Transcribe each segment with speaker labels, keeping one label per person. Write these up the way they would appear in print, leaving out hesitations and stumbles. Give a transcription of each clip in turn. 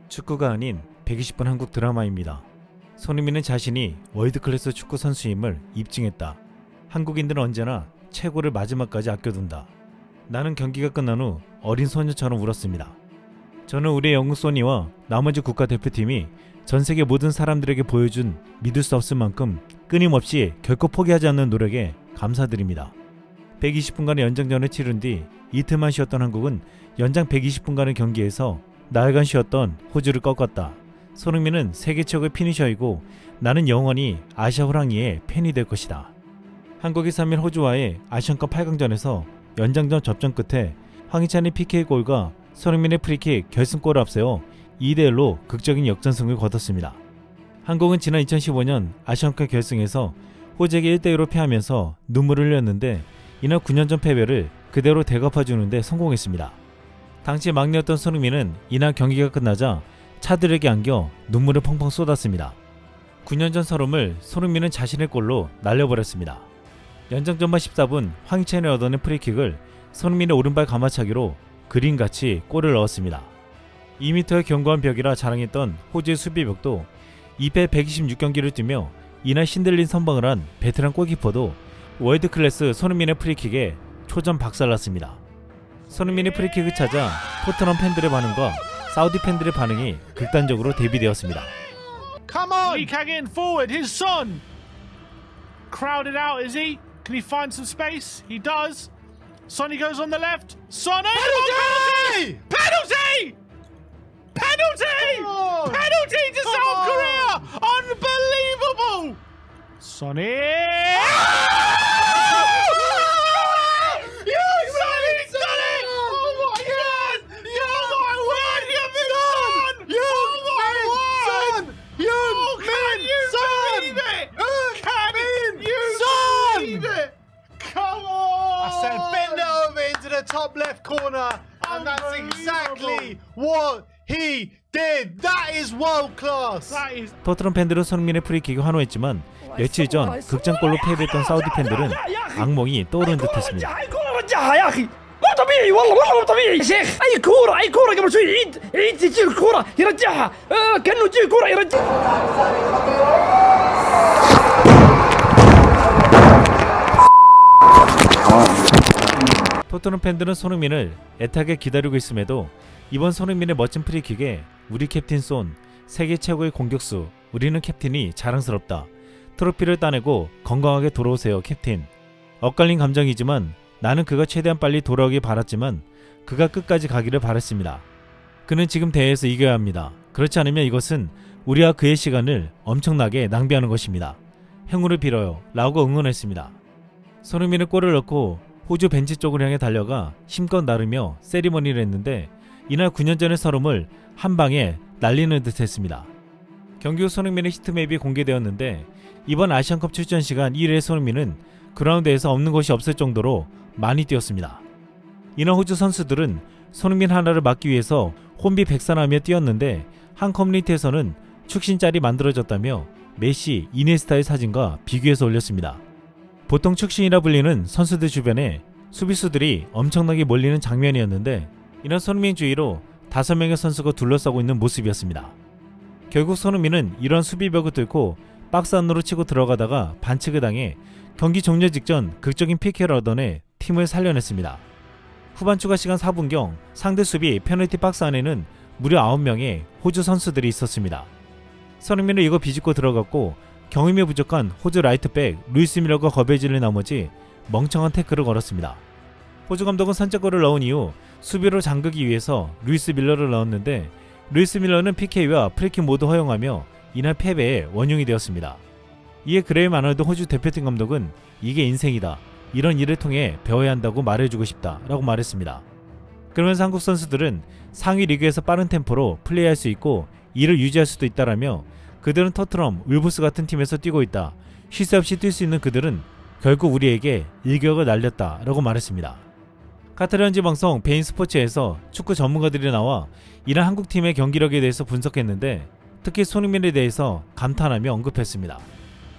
Speaker 1: 축구가 아닌 120분 한국 드라마입니다. 손흥민은 자신이 월드클래스 축구 선수임을 입증했다. 한국인들은 언제나 최고를 마지막까지 아껴둔다. 나는 경기가 끝난 후 어린 소녀처럼 울었습니다. 저는 우리의 영국 소니와 나머지 국가대표팀이 전세계 모든 사람들에게 보여준 믿을 수 없을 만큼 끊임없이 결코 포기하지 않는 노력에 감사드립니다. 120분간의 연장전을 치른 뒤 이틀만 쉬었던 한국은 연장 120분간의 경기에서 나흘간 쉬었던 호주를 꺾었다. 손흥민은 세계 최고의 피니셔이고 나는 영원히 아시아 호랑이의 팬이 될 것이다. 한국이 3일 호주와의 아시안컵 8강전에서 연장전 접전 끝에 황희찬의 PK골과 손흥민의 프리킥 결승골을 앞세워 2대1로 극적인 역전승을 거뒀습니다. 한국은 지난 2015년 아시안컵 결승에서 호주에게 1대1로 패하면서 눈물을 흘렸는데 이날 9년 전 패배를 그대로 되갚아주는 데 성공했습니다. 당시 막내였던 손흥민은 이날 경기가 끝나자 차들에게 안겨 눈물을 펑펑 쏟았습니다. 9년 전 서름을 손흥민은 자신의 골로 날려버렸습니다. 연장전만 14분 황희찬이 얻어낸 프리킥을 손흥민의 오른발 가마차기로 그림같이 골을 넣었습니다. 2m의 견고한 벽이라 자랑했던 호주의 수비벽도 2패 126경기를 뛰며 이날 신들린 선방을 한 베테랑 골키퍼도 월드클래스 손흥민의 프리킥에 초전 박살났습니다. 손흥민의 프리킥을 찾아 토트넘 팬들의 반응과 사우디 팬들의 반응이 극단적으로 대비되었습니다.
Speaker 2: Come on! Lee Kang-in forward, his son! Crowded out, is he? Can he find some space? He does. Sonny goes on the left. Sonny! Penalty! Penalty! Penalty! Penalty to South Korea! Unbelievable! Sonny!
Speaker 3: Bend it over into the top left corner, and that's exactly what he did. That is world class.
Speaker 1: 토트넘 팬들은 손흥민의 프리킥에 환호했지만 며칠 전 극장골로 패배했던 사우디 팬들은 악몽이 떠오르는 듯했습니다.
Speaker 4: مو طبيعي والله مو طبيعي يا شيخ اي كوره قبل شوي عيد تجي الكوره يرجعها كانه تجي الكوره يرجع
Speaker 1: 토트넘 팬들은 손흥민을 애타게 기다리고 있음에도 이번 손흥민의 멋진 프리킥에 우리 캡틴 손, 세계 최고의 공격수, 우리는 캡틴이 자랑스럽다. 트로피를 따내고 건강하게 돌아오세요 캡틴. 엇갈린 감정이지만 나는 그가 최대한 빨리 돌아오길 바랐지만 그가 끝까지 가기를 바랐습니다. 그는 지금 대회에서 이겨야 합니다. 그렇지 않으면 이것은 우리와 그의 시간을 엄청나게 낭비하는 것입니다. 행운을 빌어요 라고 응원했습니다. 손흥민은 골을 넣고 호주 벤치 쪽을 향해 달려가 힘껏 나르며 세리머니를 했는데 이날 9년 전의 서름을 한 방에 날리는 듯 했습니다. 경기 후 손흥민의 히트맵이 공개되었는데 이번 아시안컵 출전 시간 1위의 손흥민은 그라운드에서 없는 것이 없을 정도로 많이 뛰었습니다. 이날 호주 선수들은 손흥민 하나를 막기 위해서 혼비백산하며 뛰었는데 한 커뮤니티에서는 축신짤이 만들어졌다며 메시, 이니에스타의 사진과 비교해서 올렸습니다. 보통 축신이라 불리는 선수들 주변에 수비수들이 엄청나게 몰리는 장면이었는데 이런 손흥민 주위로 5명의 선수가 둘러싸고 있는 모습이었습니다. 결국 손흥민은 이런 수비벽을 뚫고 박스 안으로 치고 들어가다가 반칙을 당해 경기 종료 직전 극적인 PK를 얻어내 팀을 살려냈습니다. 후반 추가 시간 4분경 상대 수비 페널티 박스 안에는 무려 9명의 호주 선수들이 있었습니다. 손흥민은 이거 비집고 들어갔고 경험이 부족한 호주 라이트백 루이스 밀러가 거배지를 나머지 멍청한 태클을 걸었습니다. 호주 감독은 선제골을 넣은 이후 수비로 잠그기 위해서 루이스 밀러를 넣었는데 루이스 밀러는 PK와 프리킥 모두 허용하며 이날 패배의 원흉이 되었습니다. 이에 그레임 아놀드 호주 대표팀 감독은 이게 인생이다. 이런 일을 통해 배워야 한다고 말해주고 싶다 라고 말했습니다. 그러면서 한국 선수들은 상위 리그에서 빠른 템포로 플레이할 수 있고 이를 유지할 수도 있다라며 그들은 토트넘, 울브스 같은 팀에서 뛰고 있다. 쉴 새 없이 뛸 수 있는 그들은 결국 우리에게 일격을 날렸다 라고 말했습니다. 카타르 현지 방송 베인 스포츠에서 축구 전문가들이 나와 이날 한국팀의 경기력에 대해서 분석했는데 특히 손흥민에 대해서 감탄하며 언급했습니다.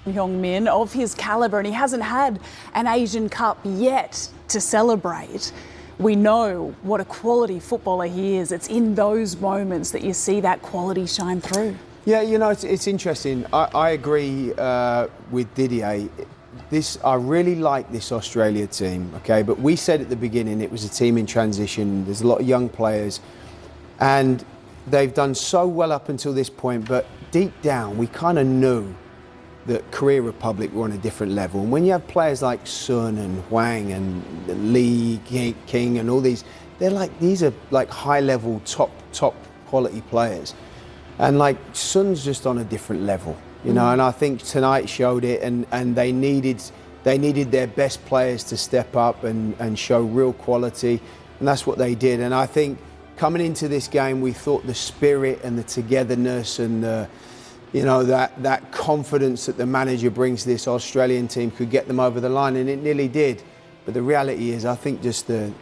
Speaker 5: Heung-min of his caliber, and he hasn't had an Asian Cup yet to celebrate. we know what a quality footballer he is. It's in those moments that you see that quality shine through.
Speaker 6: Yeah, you know, it's interesting. I agree with Didier. I really like this Australia team, okay? But we said at the beginning it was a team in transition. There's a lot of young players. And they've done so well up until this point. But deep down, we kind of knew that Korea Republic were on a different level. And when you have players like Sun and Hwang and Lee King and all these, these are like high-level, top quality players. And like Sun's just on a different level, you know. And I think tonight showed it. And they needed their best players to step up and show real quality, and that's what they did. And I think coming into this game, we thought the spirit and the togetherness and that confidence that the manager brings to this Australian team could get them over the line, and it nearly did. But the reality is, I think just the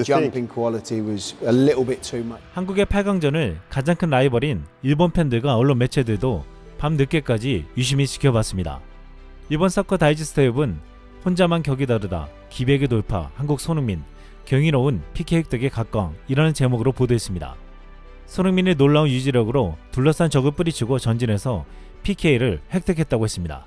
Speaker 6: jumping quality was a little bit too much.
Speaker 1: 한국의 8강전을 가장 큰 라이벌인 일본 팬들과 언론 매체들도 밤 늦게까지 유심히 지켜봤습니다. 이번 서커 다이지스트 웹은 혼자만 격이 다르다, 기백의 돌파, 한국 손흥민, 경이로운 PK 획득의 각광이라는 제목으로 보도했습니다. 손흥민의 놀라운 유지력으로 둘러싼 적을 뿌리치고 전진해서 PK를 획득했다고 했습니다.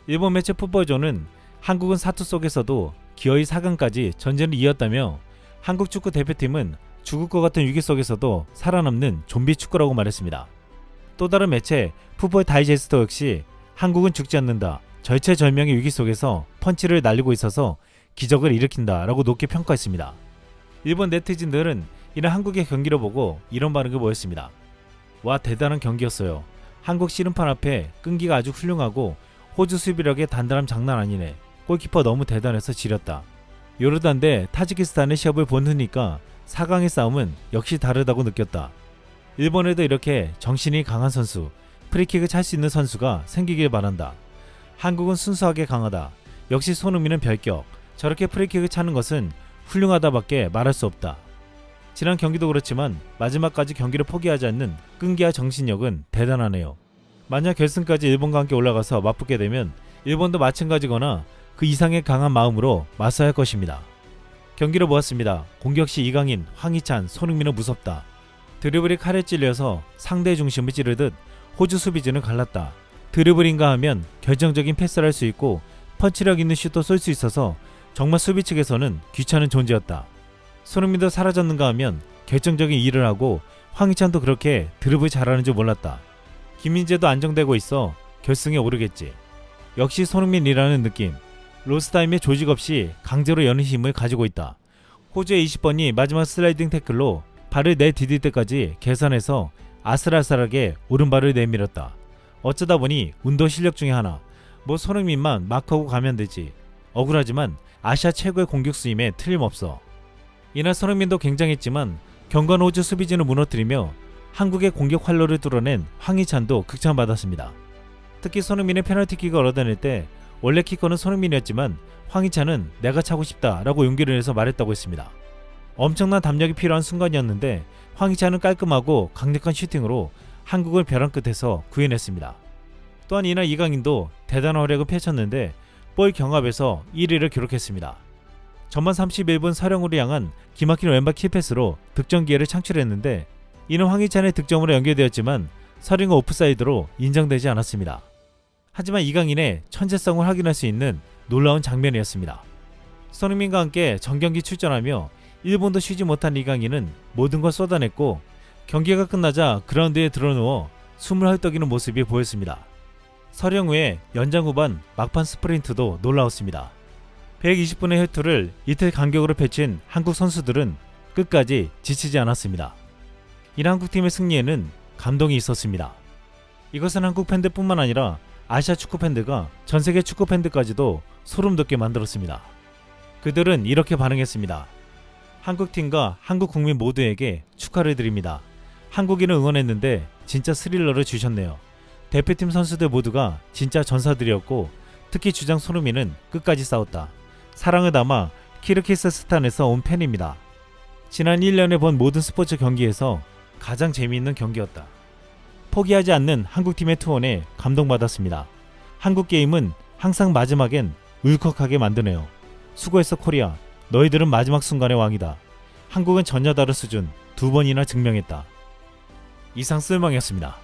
Speaker 1: 일본 매체 풋볼존은 한국은 사투 속에서도 기어이 4강까지 전진을 이었다며 한국 축구 대표팀은 죽을 것 같은 위기 속에서도 살아남는 좀비 축구라고 말했습니다. 또 다른 매체 풋볼 다이제스트 역시 한국은 죽지 않는다, 절체절명의 위기 속에서 펀치를 날리고 있어서 기적을 일으킨다 라고 높게 평가했습니다. 일본 네티즌들은 이날 한국의 경기를 보고 이런 반응을 보였습니다. 와, 대단한 경기였어요. 한국 씨름판 앞에 끈기가 아주 훌륭하고 호주 수비력의 단단함 장난 아니네. 골키퍼 너무 대단해서 지렸다. 요르단 대 타지키스탄의 시합을 보느니까 4강의 싸움은 역시 다르다고 느꼈다. 일본에도 이렇게 정신이 강한 선수, 프리킥을 찰 수 있는 선수가 생기길 바란다. 한국은 순수하게 강하다. 역시 손흥민은 별격. 저렇게 프리킥을 차는 것은 훌륭하다밖에 말할 수 없다. 지난 경기도 그렇지만 마지막까지 경기를 포기하지 않는 끈기와 정신력은 대단하네요. 만약 결승까지 일본과 함께 올라가서 맞붙게 되면 일본도 마찬가지거나 그 이상의 강한 마음으로 맞서야 할 것입니다. 경기를 보았습니다. 공격 시 이강인, 황희찬, 손흥민은 무섭다. 드리블이 칼에 찔려서 상대의 중심을 찌르듯 호주 수비진을 갈랐다. 드리블인가 하면 결정적인 패스를 할 수 있고 펀치력 있는 슛도 쏠 수 있어서 정말 수비 측에서는 귀찮은 존재였다. 손흥민도 사라졌는가 하면 결정적인 일을 하고 황희찬도 그렇게 드리블 잘하는 줄 몰랐다. 김민재도 안정되고 있어 결승에 오르겠지. 역시 손흥민이라는 느낌. 로스타임에 조직 없이 강제로 여는 힘을 가지고 있다. 호주의 20번이 마지막 슬라이딩 태클로 발을 내디딜 때까지 계산해서 아슬아슬하게 오른발을 내밀었다. 어쩌다 보니 운동 실력 중에 하나. 뭐 손흥민만 마크하고 가면 되지. 억울하지만 아시아 최고의 공격수임에 틀림없어. 이날 손흥민도 굉장했지만 경건 호주 수비진을 무너뜨리며 한국의 공격 활로를 뚫어낸 황희찬도 극찬받았습니다. 특히 손흥민의 페널티킥을 얻어낼 때 원래 키커는 손흥민이었지만 황희찬은 내가 차고 싶다 라고 용기를 내서 말했다고 했습니다. 엄청난 담력이 필요한 순간이었는데 황희찬은 깔끔하고 강력한 슈팅으로 한국을 벼랑 끝에서 구해냈습니다. 또한 이날 이강인도 대단한 활약을 펼쳤는데 볼 경합에서 1위를 기록했습니다. 전반 31분 서령으로 향한 기막힌 왼발 킬패스로 득점 기회를 창출했는데 이는 황희찬의 득점으로 연결되었지만 서령은 오프사이드로 인정되지 않았습니다. 하지만 이강인의 천재성을 확인할 수 있는 놀라운 장면이었습니다. 손흥민과 함께 전경기 출전하며 1분도 쉬지 못한 이강인은 모든 걸 쏟아냈고 경기가 끝나자 그라운드에 드러누워 숨을 헐떡이는 모습이 보였습니다. 서령 후에 연장 후반 막판 스프린트도 놀라웠습니다. 120분의 혈투를 이틀 간격으로 펼친 한국 선수들은 끝까지 지치지 않았습니다. 이날 한국팀의 승리에는 감동이 있었습니다. 이것은 한국 팬들뿐만 아니라 아시아 축구 팬들과 전세계 축구 팬들까지도 소름 돋게 만들었습니다. 그들은 이렇게 반응했습니다. 한국팀과 한국 국민 모두에게 축하를 드립니다. 한국인을 응원했는데 진짜 스릴러를 주셨네요. 대표팀 선수들 모두가 진짜 전사들이었고 특히 주장 손흥민은 끝까지 싸웠다. 사랑을 담아 키르기스스탄에서 온 팬입니다. 지난 1년에 본 모든 스포츠 경기에서 가장 재미있는 경기였다. 포기하지 않는 한국팀의 투혼에 감동받았습니다. 한국 게임은 항상 마지막엔 울컥하게 만드네요. 수고했어 코리아. 너희들은 마지막 순간의 왕이다. 한국은 전혀 다른 수준 2번이나 증명했다. 이상 쓸망이었습니다.